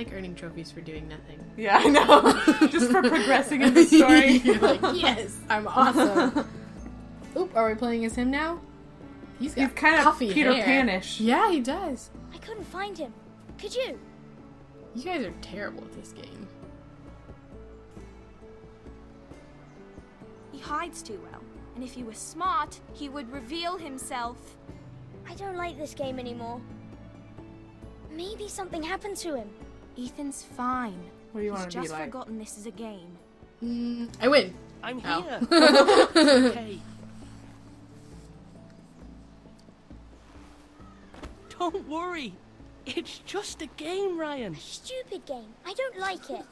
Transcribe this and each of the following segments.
like earning trophies for doing nothing. Yeah, I know. Just for progressing in the story. You're like, yes, I'm awesome. Oop, are we playing as him now? He's kind of puffy Peter hair. Pan-ish. Yeah, he does. I couldn't find him. Could you? You guys are terrible at this game. He hides too well, and if he were smart, he would reveal himself. I don't like this game anymore. Maybe something happened to him. Ethan's fine. What do you He's want to be just like? forgotten this is a game. I win. I'm Oh. here. It's okay. Don't worry. It's just a game, Ryan. Stupid game. I don't like it.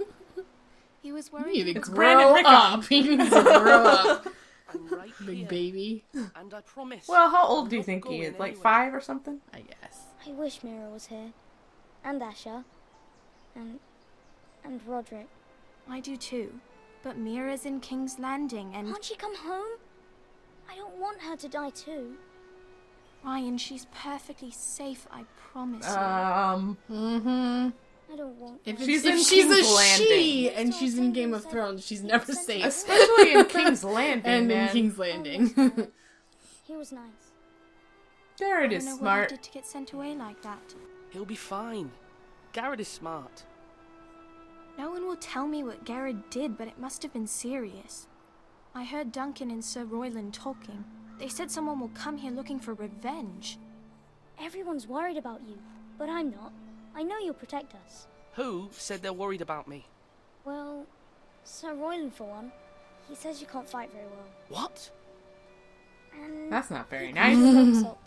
He was You worried. need to It's grow Brandon Rickon. up. He needs to grow up. I'm right Big here. baby. And I promise. Well, how old I'm do you not think he going is? Like anywhere. 5 or something? I guess. I wish Mira was here. And Asher. And Roderick. I do too. But Mira's in King's Landing, and Can't she come home? I don't want her to die too. Ryan, she's perfectly safe, I promise you. Mm-hmm. I don't want If her. She's she's in a King's she Landing. and she's in Game of Thrones, she's never safe. Especially in King's Landing, And man. in King's Landing. He was nice. Garrett I is don't know smart. what he did to get sent away like that. He'll be fine. Garrett is smart. No one will tell me what Garrett did, but it must have been serious. I heard Duncan and Sir Royland talking. They said someone will come here looking for revenge. Everyone's worried about you, but I'm not. I know you'll protect us. Who said they're worried about me? Well, Sir Royland for one. He says you can't fight very well. What? And That's not very he nice. calls you milksop.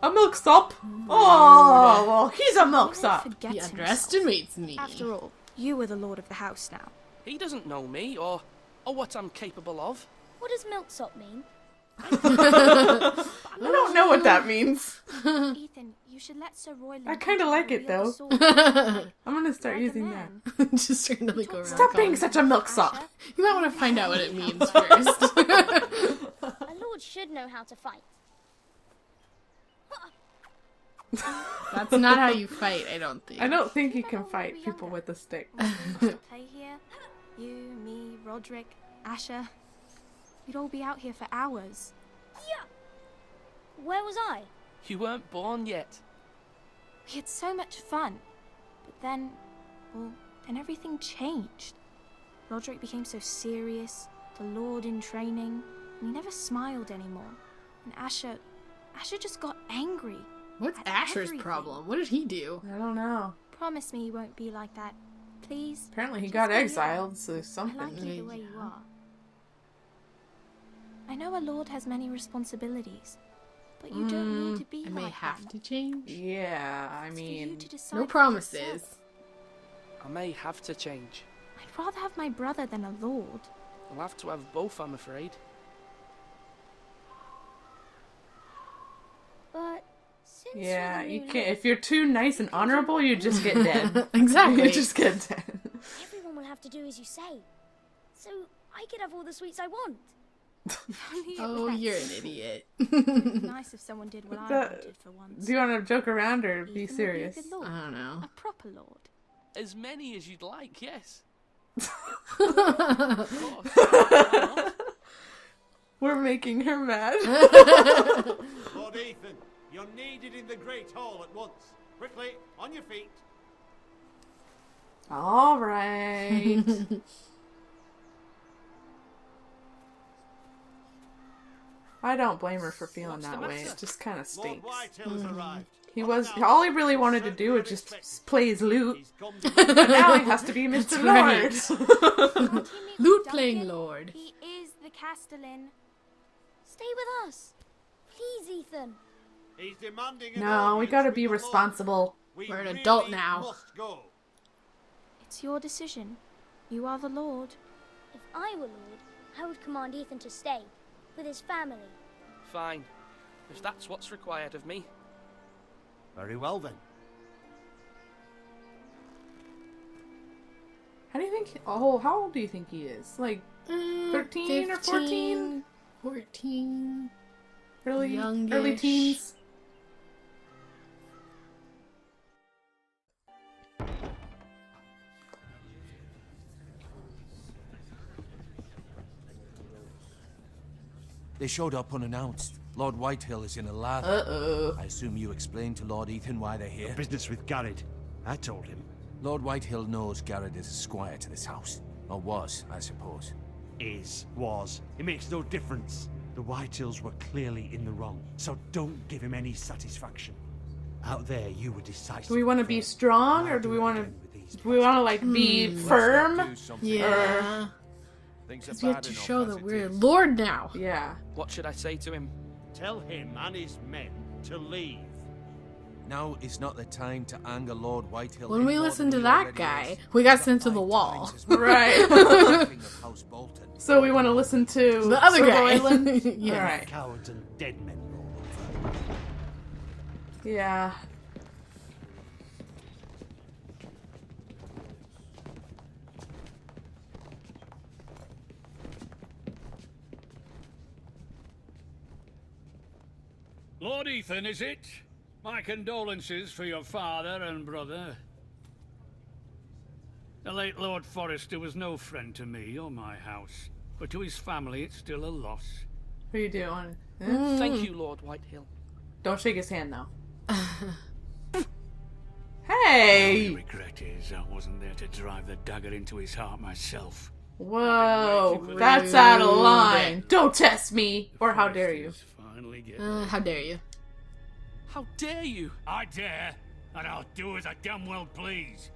A milksop? Oh, well, he's a Maybe he milksop. forgets He himself. underestimates me. After all, you are the lord of the house now. He doesn't know me or what I'm capable of. What does milksop mean? I don't know what that means. Ethan, you should let Sir Royland. I kinda like it, wield the though. sword. I'm gonna start Like a using man. that. Just trying to look around. Stop being such a milksop. Asher, You might want to find out what it means first. A lord should know how to fight. That's not how you fight, I don't think. I don't think you Remember can when we fight were people younger? with a stick. when we used to play here, you, me, Roderick, Asher, we'd all be out here for hours. Where was I? You weren't born yet. We had so much fun. But then, well, then everything changed. Roderick became so serious, the Lord in training, and he never smiled anymore. And Asher just got angry. What's At Asher's everything. problem? What did he do? I don't know. Promise me you won't be like that, please. Apparently he Just got be you. exiled, so I something. like you the way you are. I know a lord has many responsibilities, but you don't need to be I may like have them. to change. Yeah, I It's for you mean... to decide No for promises. yourself. I may have to change. I'd rather have my brother than a lord. I'll have to have both, I'm afraid. But since Yeah, you're the you new can't. lord, If you're too nice and honorable, you just get dead. Exactly. You just get dead. everyone will have to do as you say. So I could have all the sweets I want. Only it Oh, was you're an idiot. nice if someone did what I That- wanted for once. Do you want to joke around or be Ethan would a serious? good I lord, don't know. a proper lord. As many as you'd like, yes. Of course. Why not? We're making her mad. Lord Ethan, you're needed in the Great Hall at once. Quickly, on your feet. All right. I don't blame her for feeling What's the that way. matter? It just kind of Lord stinks. Whitehill has arrived. He What was now? all he really wanted to do was just play his lute. He's come to But now he has to be Mr. Lord. right. Can't he meet Lute Duncan? playing lord. He is the Castellan. Stay with us. Please, Ethan. He's demanding an No, we audience gotta with be the Lord. responsible. We We're an really adult now. Must go. It's your decision. You are the lord. If I were lord, I would command Ethan to stay with his family. Fine. If that's what's required of me. Very well then. How do you think? Oh, how old do you think he is? Like 13 or 14? 14. early Youngish. teens. They showed up unannounced. Lord Whitehill is in a lather. Uh-oh. I assume you explained to Lord Ethan why they're here? Business with Garrett. I told him. Lord Whitehill knows Garrett is a squire to this house. Or was, I suppose. Was. It makes no difference. The Whitehills were clearly in the wrong, so don't give him any satisfaction. Out there, you were decisive. Do we want to be strong, or do we want to like be firm? Yeah. Things Because are we have bad to enough show as that it we're is. Lord now. Yeah. What should I say to him? Tell him and his men to leave. Now is not the time to anger Lord Whitehill. When any we more listened than to he that already guy, is. we got He's sent to the 5 wall. times as much Right. as the king of House Bolton. So we want to listen to The other Sir guy. Royland? Yeah. All right. Cowards and dead men roll over. Yeah. Lord Ethan, is it? My condolences for your father and brother. The late Lord Forrester was no friend to me or my house, but to his family it's still a loss. What are you doing? Thank you, Lord Whitehill. Don't shake his hand, though. The Hey! only regret is I wasn't there to drive the dagger into his heart myself. Whoa, that's out of line. Don't test me, or how dare you? Forresters Finally get How dare you? How dare you? I dare, and I'll do as I damn well please.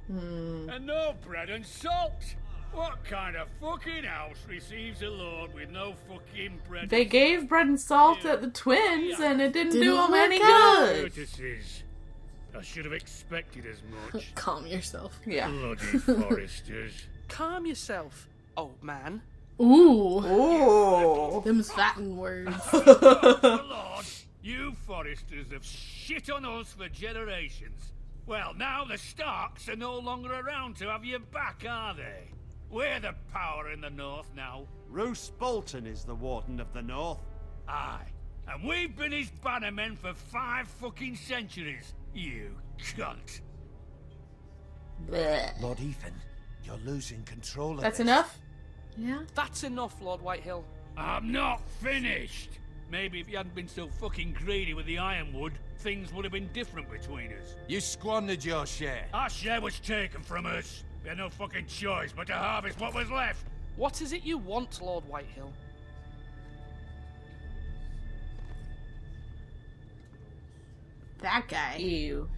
And no bread and salt. What kind of fucking house receives a lord with no fucking bread? They gave bread and salt at the twins, and it didn't do Didn't them work any out. good. Courtesies. I should have expected as much. Calm yourself. Yeah. Bloody Forresters. Calm yourself, old man. Ooh. Oh. Them's fattened words. Oh, Lord, you Forresters have shit on us for generations. Well, now the Starks are no longer around to have you back, are they? We're the power in the north now. Roose Bolton is the Warden of the North. Aye. And we've been his bannermen for 5 fucking centuries. You cunt. Blech. Lord Ethan, you're losing control of That's this. enough? Yeah. That's enough, Lord Whitehill. I'm not finished. Maybe if you hadn't been so fucking greedy with the ironwood, things would have been different between us. You squandered your share. Our share was taken from us. We had no fucking choice but to harvest what was left. What is it you want, Lord Whitehill? That guy. Ew.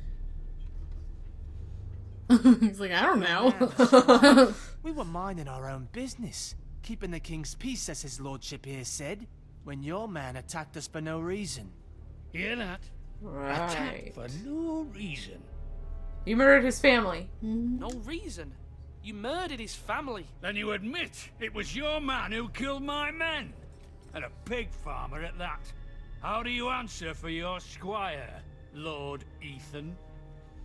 He's like, I don't know. We were minding our own business, keeping the king's peace, as his lordship here said, when your man attacked us for no reason. Hear that? Right. Attack for no reason. You murdered his family. No reason. You murdered his family. Then you admit it was your man who killed my men. And a pig farmer at that. How do you answer for your squire, Lord Ethan?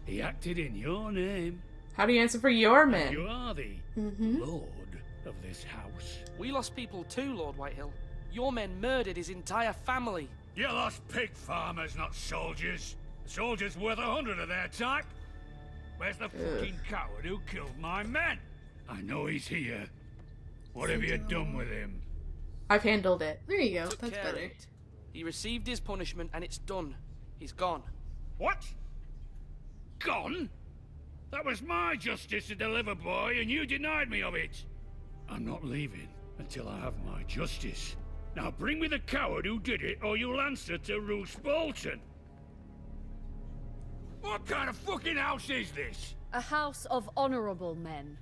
He acted in your name. How do you answer for your And men? you are the lord of this house. We lost people too, Lord Whitehill. Your men murdered his entire family. You lost pig farmers, not soldiers. A soldier's worth 100 of their type. Where's the fucking coward who killed my men? I know he's here. What have you done with him? I've handled it. There you go. Took That's care better. of it. He received his punishment and it's done. He's gone. What? Gone? That was my justice to deliver, boy, and you denied me of it. I'm not leaving until I have my justice. Now bring me the coward who did it, or you'll answer to Roose Bolton. What kind of fucking house is this? A house of honorable men.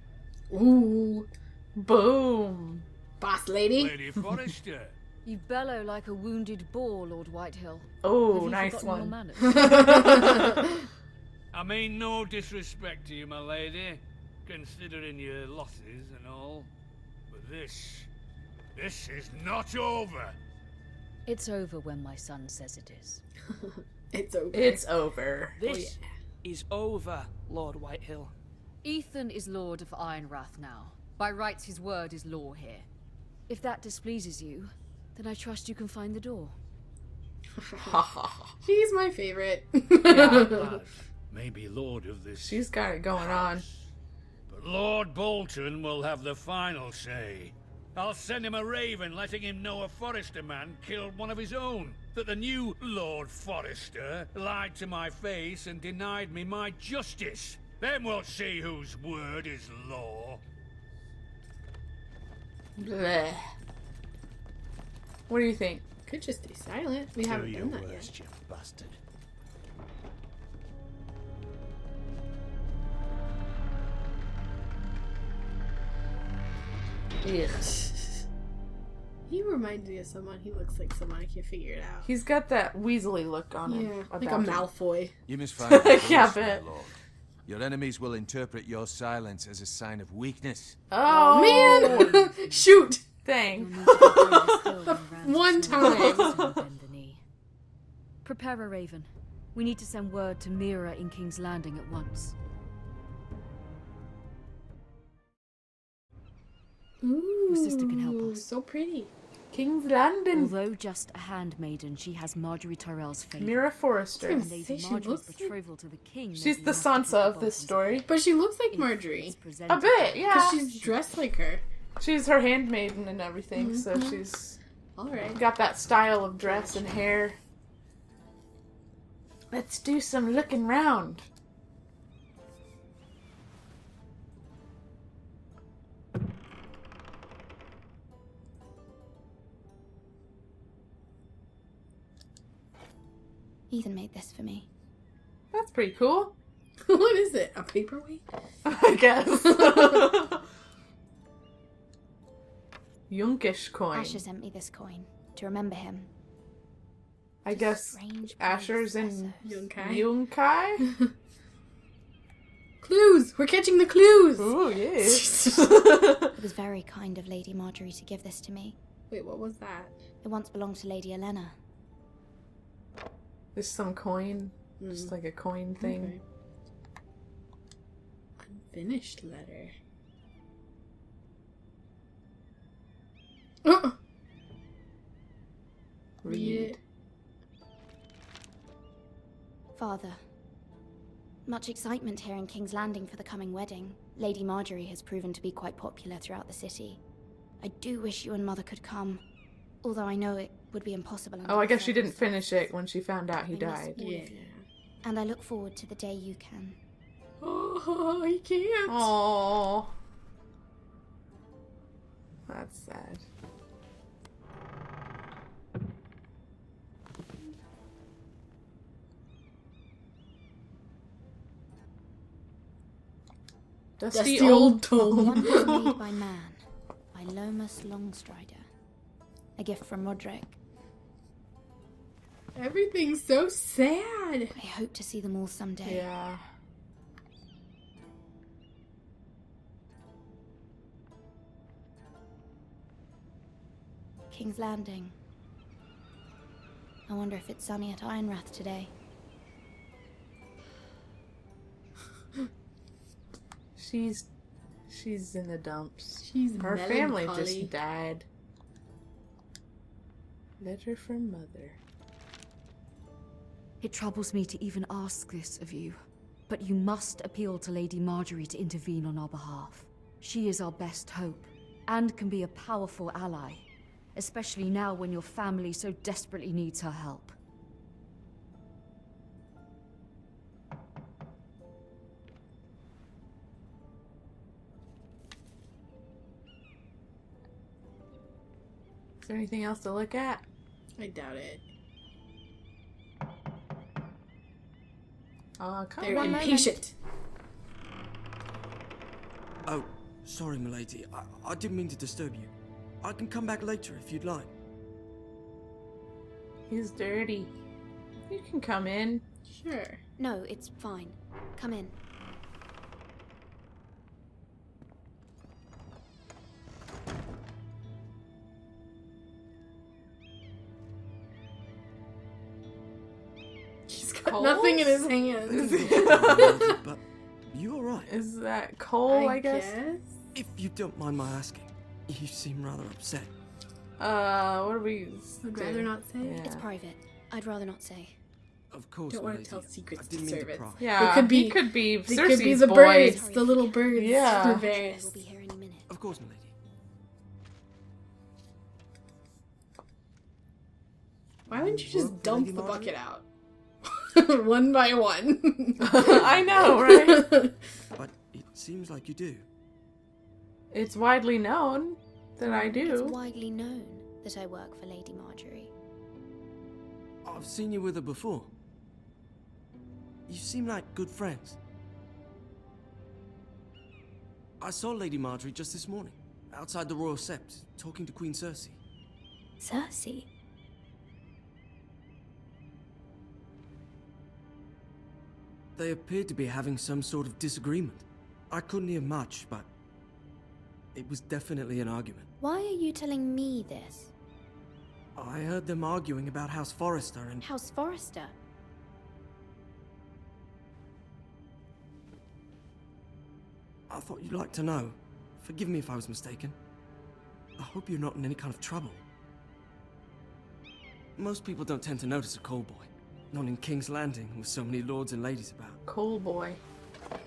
Ooh. Boom. Boss lady. Lady Forrester. You bellow like a wounded boar, Lord Whitehill. Oh, Have you nice forgotten one. your manners? I mean no disrespect to you, my lady, considering your losses and all. But this is not over. It's over when my son says it is. It's over. It's over. This is over, Lord Whitehill. Ethan is Lord of Ironrath now. By rights, his word is law here. If that displeases you, then I trust you can find the door. She's my favorite. Lad may be lord of this. She's got it going on. But Lord Bolton will have the final say. I'll send him a raven letting him know a Forrester man killed one of his own. That the new Lord Forrester lied to my face and denied me my justice. Then we'll see whose word is law. Bleh. What do you think? Could just stay silent. We haven't done that yet. You bastard. He reminds me of someone. He looks like someone. I can't figure it out. He's got that Weasley look on him. Yeah, like a about him. Malfoy. You must find out Yeah, my bet. lord. Your enemies will interpret your silence as a sign of weakness. Oh, man! Shoot! Dang. One time. Prepare a raven. We need to send word to Mira in King's Landing at once. Ooh, Your sister can help us. So pretty. King's Landing. Although just a handmaiden, she has Marjorie Tyrell's fate. Mira Forrester. And Say Lady she Marjorie's looks like- betrothal to the king. She's the Sansa of this story. But she looks like Marjorie. A bit, yeah. Because she's dressed like her. She's her handmaiden and everything, so she's Alright. got that style of dress and hair. Let's do some looking round. Ethan made this for me. That's pretty cool. What is it? A paperweight? I guess. Yunkish coin. Asher sent me this coin to remember him. I guess Strange Asher's in Yunkai. Yunkai. Clues! We're catching the clues! Ooh, yes. It was very kind of Lady Marjorie to give this to me. Wait, what was that? It once belonged to Lady Elena. There's some coin. Just like a coin thing. Okay. Unfinished letter. Read it. Father, much excitement here in King's Landing for the coming wedding. Lady Marjorie has proven to be quite popular throughout the city. I do wish you and Mother could come, although I know it would be impossible. Oh, I guess she didn't finish it when she found out he died. Yeah. And I look forward to the day you can. Oh, I can't. Aww. That's sad. Dusty old tome. One was made by man, by Lomas Longstrider. A gift from Roderick. Everything's so sad. I hope to see them all someday. Yeah. King's Landing. I wonder if it's sunny at Ironrath today. She's in the dumps. She's Her family melancholy. just died. Letter from Mother. It troubles me to even ask this of you, but you must appeal to Lady Marjorie to intervene on our behalf. She is our best hope, and can be a powerful ally, especially now when your family so desperately needs her help. Is there anything else to look at? I doubt it. Come They're on. impatient. Oh, sorry, milady. I didn't mean to disturb you. I can come back later if you'd like. He's dirty. You can come in. Sure. No, it's fine. Come in. He's got nothing in his hands. But you alright? Is that Cole, I guess? If you don't mind my asking, you seem rather upset. What are we... I'd rather not say. Yeah. It's private. I'd rather not say. Of course, Don't want to milady. tell secrets I to didn't mean to servants. pry. Yeah, It could be. he could be They could be Cersei's the boy. birds, the little birds. Yeah. For Varys. We'll be here any minute. Of course, milady. Why wouldn't you just Work for dump Lady the Marjorie? bucket out? One by one. I know, right? But it seems like you do. It's widely known that I It's do. widely known that I work for Lady Marjorie. I've seen you with her before. You seem like good friends. I saw Lady Marjorie just this morning, outside the Royal Sept, talking to Queen Cersei. Cersei? They appeared to be having some sort of disagreement. I couldn't hear much, but it was definitely an argument. Why are you telling me this? I heard them arguing about House Forrester and... House Forrester? I thought you'd like to know. Forgive me if I was mistaken. I hope you're not in any kind of trouble. Most people don't tend to notice a call boy. Not in King's Landing, with so many lords and ladies about. Coal boy.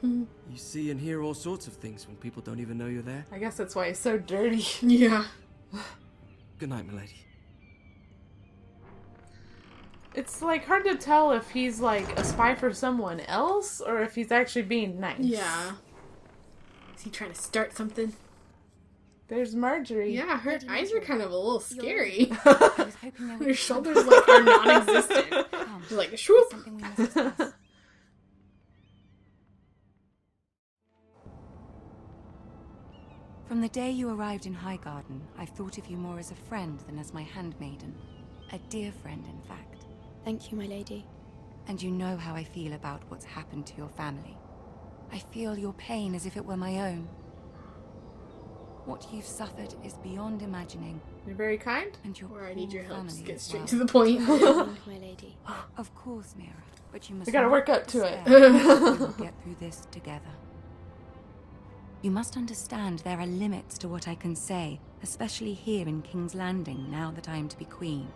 You see and hear all sorts of things when people don't even know you're there. I guess that's why he's so dirty. Yeah. Good night, milady. It's like hard to tell if he's like a spy for someone else or if he's actually being nice. Yeah. Is he trying to start something? There's Marjorie. Yeah, her Lady eyes are Marjorie. kind of a little scary. I was hoping there would Her be shoulders like are non-existent. Come, She's like, there's shwoop. something we must discuss. From the day you arrived in Highgarden, I've thought of you more as a friend than as my handmaiden. A dear friend, in fact. Thank you, my lady. And you know how I feel about what's happened to your family. I feel your pain as if it were my own. What you've suffered is beyond imagining, You're very kind. and your Or I need your poor help. Just family get as straight well. to the point. Thank my lady. Of course, Mira, but you must We gotta not work up to it. despair. We will get through this together. You must understand there are limits to what I can say, especially here in King's Landing, now that I am to be queen.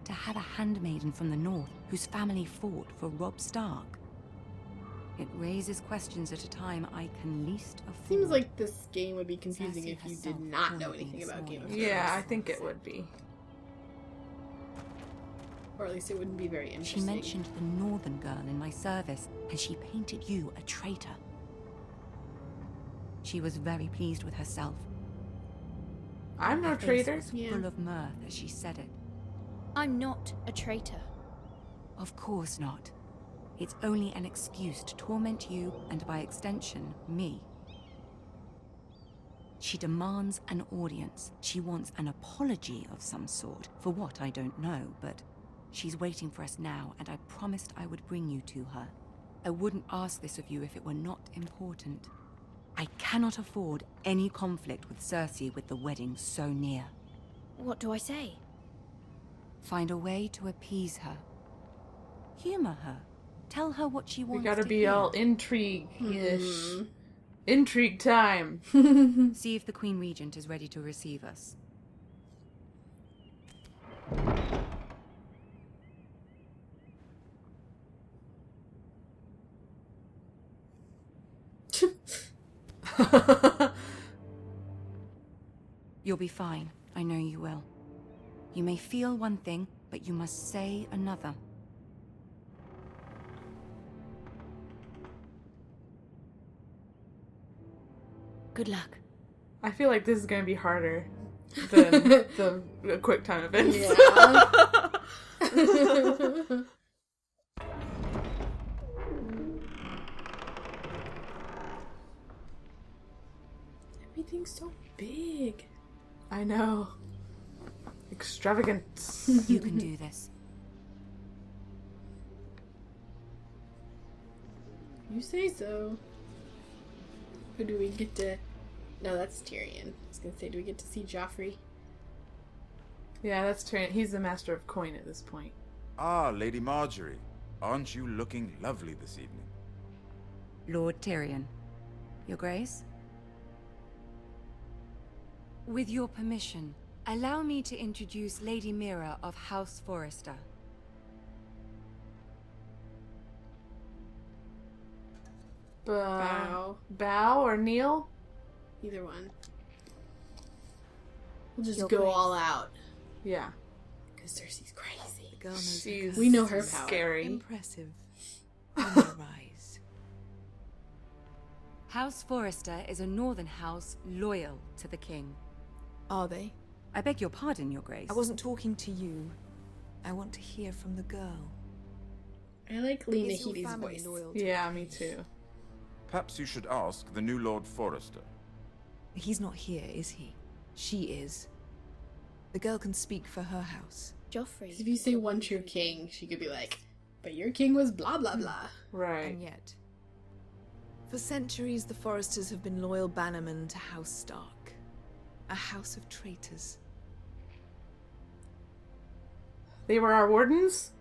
To have a handmaiden from the north whose family fought for Robb Stark. It raises questions at a time I can least afford. Seems like this game would be confusing Cersei if you herself did not told know me anything this about Game of morning. Thrones. Yeah, I think it would be. Or at least it wouldn't be very She interesting. mentioned the northern girl in my service, and she painted you a traitor. She was very pleased with herself. I'm no Her face traitor. was Yeah. full of mirth as she said it. I'm not a traitor. Of course not. It's only an excuse to torment you, and by extension, me. She demands an audience. She wants an apology of some sort, for what I don't know, but she's waiting for us now, and I promised I would bring you to her. I wouldn't ask this of you if it were not important. I cannot afford any conflict with Cersei with the wedding so near. What do I say? Find a way to appease her. Humor her. Tell her what she We wants gotta to be hear. all intrigue-ish. Intrigue time. See if the Queen Regent is ready to receive us. You'll be fine. I know you will. You may feel one thing, but you must say another. Good luck. I feel like this is gonna be harder than the quick time events. Yeah. Everything's so big. I know. Extravagant. You can do this. You say so. Who do we get to... No, that's Tyrion. I was gonna say, do we get to see Joffrey? Yeah, that's Tyrion. He's the master of coin at this point. Ah, Lady Marjorie. Aren't you looking lovely this evening? Lord Tyrion. Your Grace? With your permission, allow me to introduce Lady Mira of House Forrester. Bow. Bow or kneel? Either one. We'll just Your go Grace. all out. Yeah. Because Cersei's crazy. The girl knows She's we know her power. Scary. Impressive. On the rise. House Forrester is a northern house loyal to the king. Are they? I beg your pardon, Your Grace. I wasn't talking to you. I want to hear from the girl. I like Lena Is your Headey's family voice. loyal to Yeah, the me king? too. Perhaps you should ask the new Lord Forrester. He's not here, is he? She is. The girl can speak for her house. Joffrey. If you say one true king, she could be like, but your king was blah blah blah. Right. And yet, for centuries, the Forresters have been loyal bannermen to House Stark. A house of traitors. They were our wardens?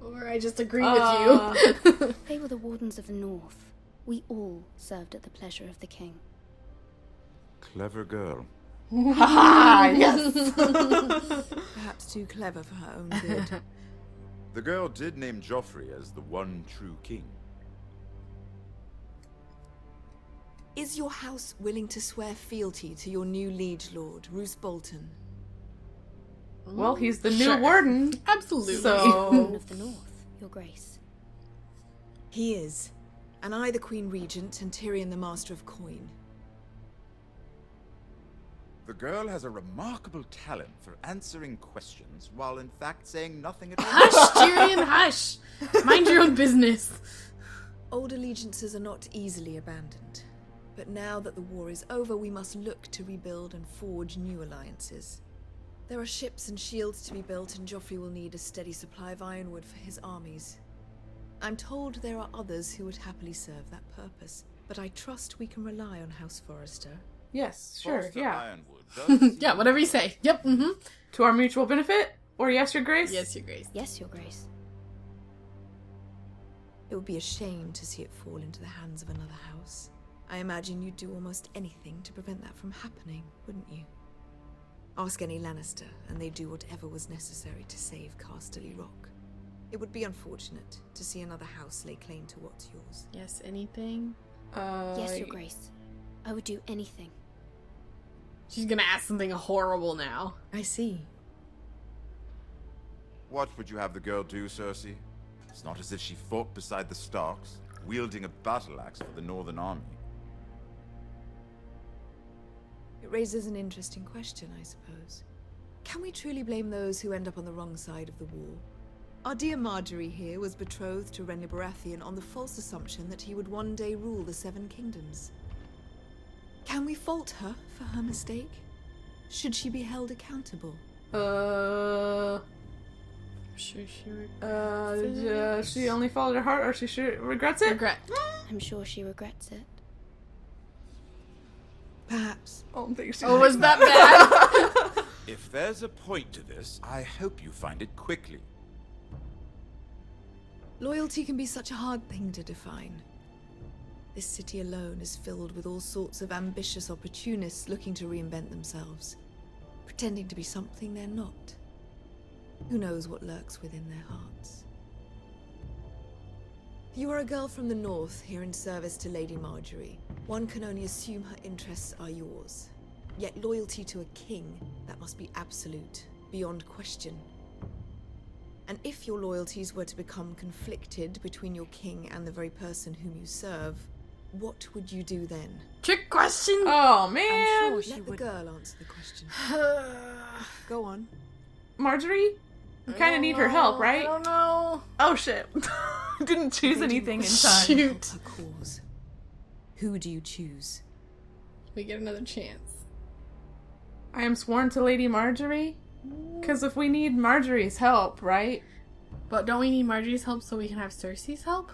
Or I just agree with you. They were the wardens of the North. We all served at the pleasure of the king. Clever girl. Haha, yes! Perhaps too clever for her own good. The girl did name Joffrey as the one true king. Is your house willing to swear fealty to your new liege lord, Roose Bolton? Well, he's the new Sure. warden. Absolutely. Warden So... of the North, your grace. He is. And I, the Queen Regent, and Tyrion, the Master of Coin. The girl has a remarkable talent for answering questions while in fact saying nothing at all. Hush, Tyrion, hush! Mind your own business. Old allegiances are not easily abandoned. But now that the war is over, we must look to rebuild and forge new alliances. There are ships and shields to be built, and Joffrey will need a steady supply of ironwood for his armies. I'm told there are others who would happily serve that purpose, but I trust we can rely on House Forrester. Yes, sure, Forrester yeah. Ironwood does seem Yeah, whatever you say. Yep, mm-hmm. To our mutual benefit? Or yes, Your Grace? Yes, your grace. Yes, your grace. It would be a shame to see it fall into the hands of another house. I imagine you'd do almost anything to prevent that from happening, wouldn't you? Ask any Lannister, and they'd do whatever was necessary to save Casterly Rock. It would be unfortunate to see another house lay claim to what's yours. Yes, anything? Yes, your grace. I would do anything. She's gonna ask something horrible now. I see. What would you have the girl do, Cersei? It's not as if she fought beside the Starks, wielding a battle axe for the Northern Army. It raises an interesting question, I suppose. Can we truly blame those who end up on the wrong side of the war? Our dear Marjorie here was betrothed to Renly Baratheon on the false assumption that he would one day rule the Seven Kingdoms. Can we fault her for her mistake? Should she be held accountable? I'm sure she regrets she only followed her heart, or she sure regrets it? Regret. I'm sure she regrets it. Perhaps. I don't think she Oh, was that bad? If there's a point to this, I hope you find it quickly. Loyalty can be such a hard thing to define. This city alone is filled with all sorts of ambitious opportunists looking to reinvent themselves, pretending to be something they're not. Who knows what lurks within their hearts? You are a girl from the north, here in service to Lady Marjorie. One can only assume her interests are yours. Yet loyalty to a king, that must be absolute, beyond question. And if your loyalties were to become conflicted between your king and the very person whom you serve, what would you do then? Trick question? Oh, man! I'm sure she Let the girl answer the question. Go on. Marjorie? You kind of need her help, right? I don't know. Oh, shit. Didn't choose anything in time. Shoot. A cause. Who do you choose? We get another chance. I am sworn to Lady Marjorie? Because if we need Marjorie's help, right? But don't we need Marjorie's help so we can have Cersei's help?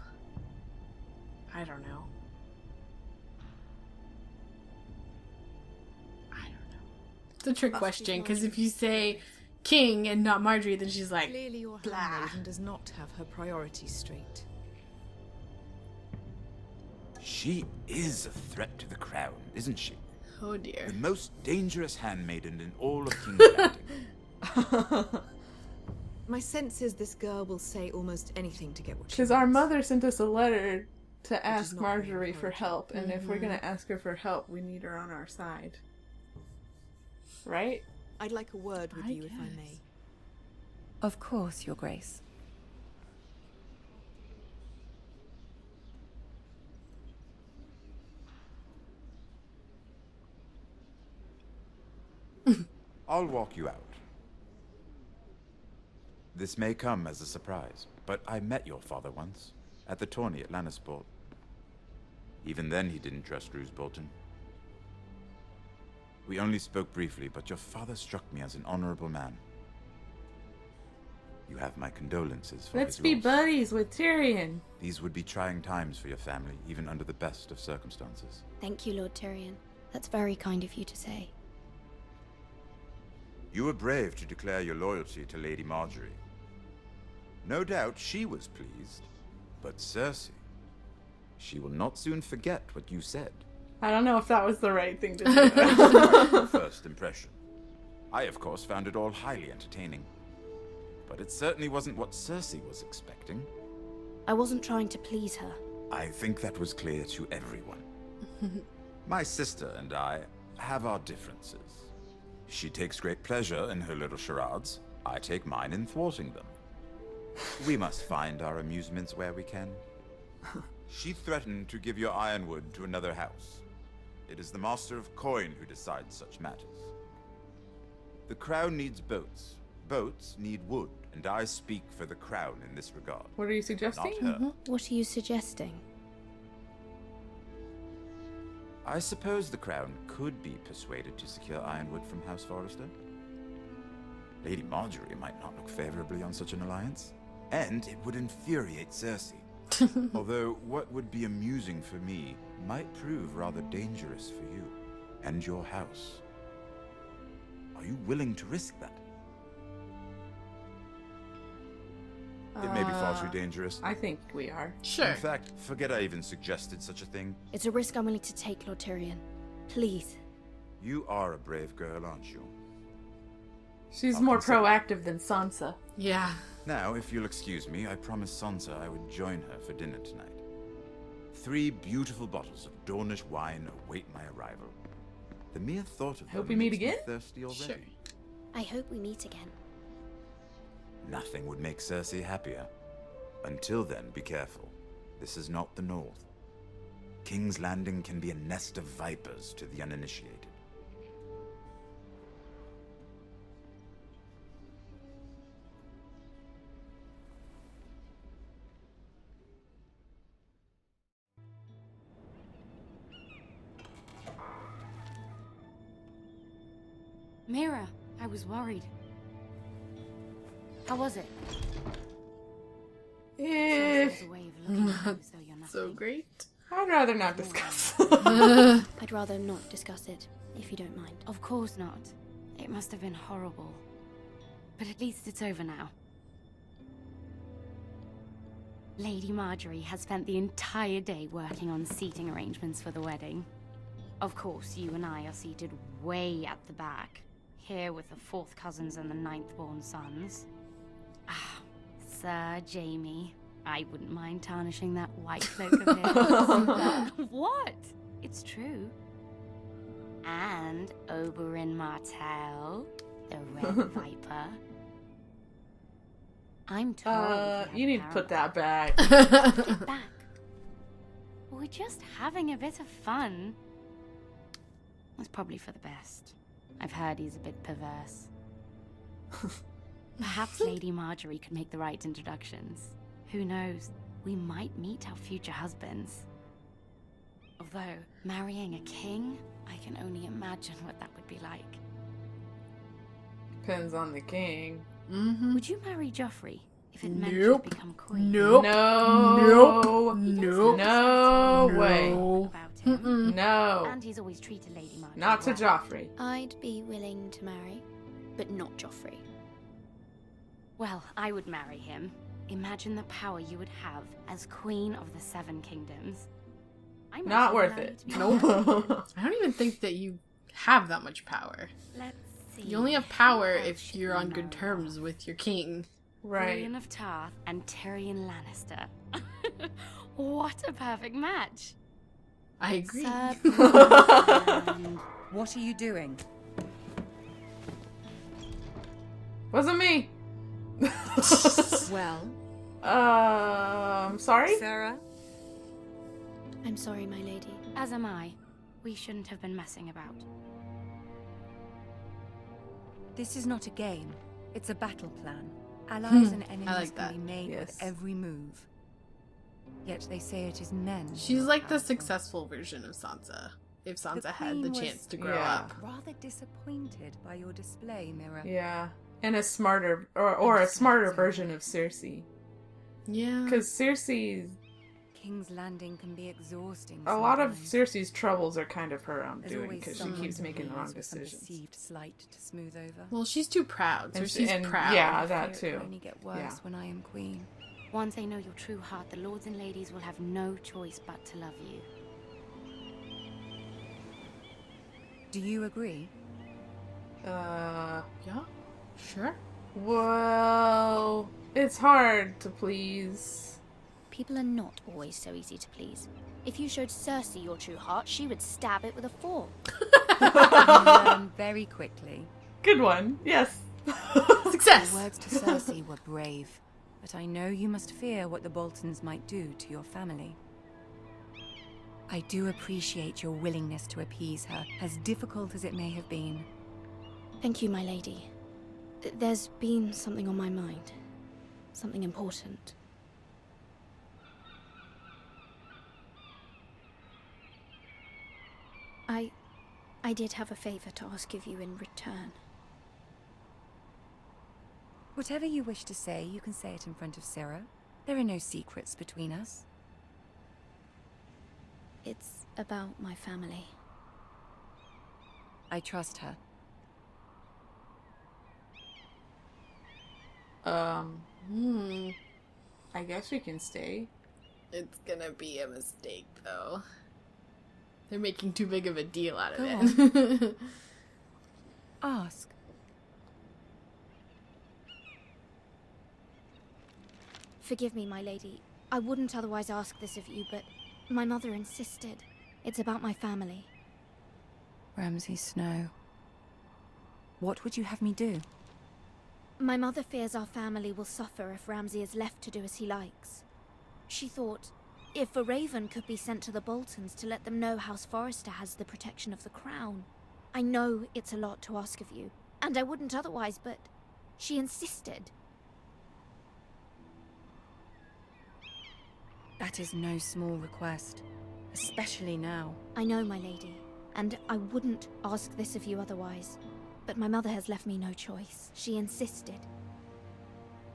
I don't know. It's a trick question, because if you say king and not Marjorie, then she's like, Clearly your blah. handmaiden does not have her priorities straight. She is a threat to the crown, isn't she? Oh dear. The most dangerous handmaiden in all of King's Landing. My sense is this girl will say almost anything to get what she Because wants. our mother sent us a letter to ask not Marjorie very for help, and if we're Mhm. going to ask her for help, we need her on our side. Right? I'd like a word with I you, if I guess. may. Of course, Your Grace. I'll walk you out. This may come as a surprise, but I met your father once, at the tourney at Lannisport. Even then, he didn't trust Roose Bolton. We only spoke briefly, but your father struck me as an honorable man. You have my condolences for Let's his be loss. buddies with Tyrion. These would be trying times for your family, even under the best of circumstances. Thank you, Lord Tyrion. That's very kind of you to say. You were brave to declare your loyalty to Lady Marjorie. No doubt she was pleased, but Cersei, she will not soon forget what you said. I don't know if that was the right thing to do. First impression. I, of course, found it all highly entertaining. But it certainly wasn't what Cersei was expecting. I wasn't trying to please her. I think that was clear to everyone. My sister and I have our differences. She takes great pleasure in her little charades. I take mine in thwarting them. We must find our amusements where we can. She threatened to give your ironwood to another house. It is the Master of Coin who decides such matters. The crown needs boats. Boats need wood, and I speak for the crown in this regard. What are you suggesting? Not her. What are you suggesting? I suppose the crown could be persuaded to secure ironwood from House Forrester. Lady Marjorie might not look favorably on such an alliance, and it would infuriate Cersei. Although what would be amusing for me might prove rather dangerous for you and your house. Are you willing to risk that? It may be far too dangerous. I think we are. Sure. In fact, forget I even suggested such a thing. It's a risk I'm willing to take, Lord Tyrion. Please. You are a brave girl, aren't you? She's I'll more consider. proactive than Sansa. Yeah. Now, if you'll excuse me, I promised Sansa I would join her for dinner tonight. 3 beautiful bottles of Dornish wine await my arrival. The mere thought of Hope them we meet makes me again? thirsty already. Sure. I hope we meet again. Nothing would make Cersei happier. Until then, be careful. This is not the North. King's Landing can be a nest of vipers to the uninitiated. Mira, I was worried. How was it? If There's a way of looking at you so you're So nothing. great. I'd rather not discuss. I'd rather not discuss it, if you don't mind. Of course not. It must have been horrible. But at least it's over now. Lady Marjorie has spent the entire day working on seating arrangements for the wedding. Of course, you and I are seated way at the back, here with the 4th cousins and the 9th-born sons. Ah, Sir Jaime. I wouldn't mind tarnishing that white cloak of his. What? It's true. And Oberyn Martell, the Red Viper. I'm told you need to put that back. Put it back. We're just having a bit of fun. It's probably for the best. I've heard he's a bit perverse. Perhaps Lady Marjorie could make the right introductions. Who knows? We might meet our future husbands. Although, marrying a king, I can only imagine what that would be like. Depends on the king. Would you marry Joffrey if it meant Nope. you'd become queen? Nope. No. Nope. No way. About him. No. And he's always treated Lady Marjorie Not to well. Joffrey. I'd be willing to marry, but not Joffrey. Well, I would marry him. Imagine the power you would have as Queen of the 7 Kingdoms. I might Not even worth allow you it. to be Nope. I don't even think that you have that much power. Let's see. You only have power Who else if should you're we on good marry terms with your king. Right. Brienne of Tarth and Tyrion Lannister. What a perfect match. I agree. Sir And what are you doing? Wasn't me. Well? Sorry? Sarah? I'm sorry, my lady. As am I. We shouldn't have been messing about. This is not a game. It's a battle plan. Allies and enemies like can be made with every move. Yet they say it is men. She's like the successful version of Sansa. If Sansa had the Queen chance was to grow up. Rather disappointed by your display, Mira. Yeah. And a smarter, or a smarter version of Cersei. Yeah. Because Cersei's... King's Landing can be exhausting. A lot of sometimes. Cersei's troubles are kind of her own There's doing, always because she someone keeps to making the wrong please with some decisions. perceived slight to smooth over. Well, she's too proud. And Cersei's and- proud. yeah, that Fear it too. will only get worse Yeah. when I am queen. Once they know your true heart, the lords and ladies will have no choice but to love you. Do you agree? Yeah, sure. Well, it's hard to please. People are not always so easy to please. If you showed Cersei your true heart, she would stab it with a fork. You learn very quickly. Good one. Yes. Success! Your words to Cersei were brave, but I know you must fear what the Boltons might do to your family. I do appreciate your willingness to appease her, as difficult as it may have been. Thank you, my lady. There's been something on my mind. Something important. I did have a favor to ask of you in return. Whatever you wish to say, you can say it in front of Sarah. There are no secrets between us. It's about my family. I trust her. I guess we can stay. It's gonna be a mistake, though. They're making too big of a deal out of Go it. Ask. Forgive me, my lady. I wouldn't otherwise ask this of you, but my mother insisted. It's about my family. Ramsay Snow. What would you have me do? My mother fears our family will suffer if Ramsay is left to do as he likes. She thought, if a raven could be sent to the Boltons to let them know House Forrester has the protection of the crown. I know it's a lot to ask of you, and I wouldn't otherwise, but she insisted. That is no small request, especially now. I know, my lady, and I wouldn't ask this of you otherwise. But my mother has left me no choice. She insisted.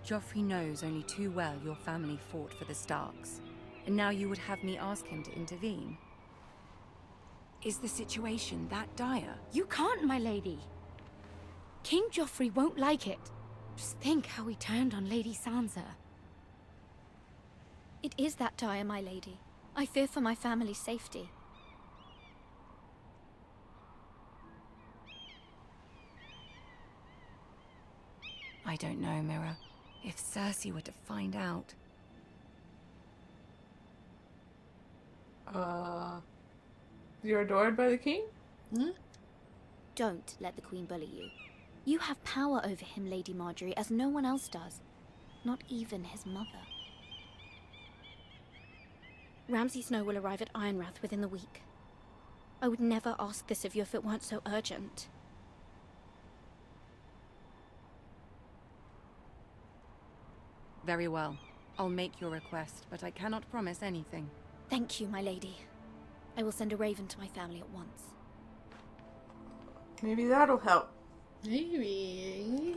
Joffrey knows only too well your family fought for the Starks, and now you would have me ask him to intervene. Is the situation that dire? You can't, my lady. King Joffrey won't like it. Just think how he turned on Lady Sansa. It is that dire, my lady. I fear for my family's safety. I don't know, Mira. If Cersei were to find out... You're adored by the king? Don't let the Queen bully you. You have power over him, Lady Marjorie, as no one else does. Not even his mother. Ramsay Snow will arrive at Ironrath within the week. I would never ask this of you if it weren't so urgent. Very well. I'll make your request, but I cannot promise anything. Thank you, my lady. I will send a raven to my family at once. Maybe that'll help. Maybe.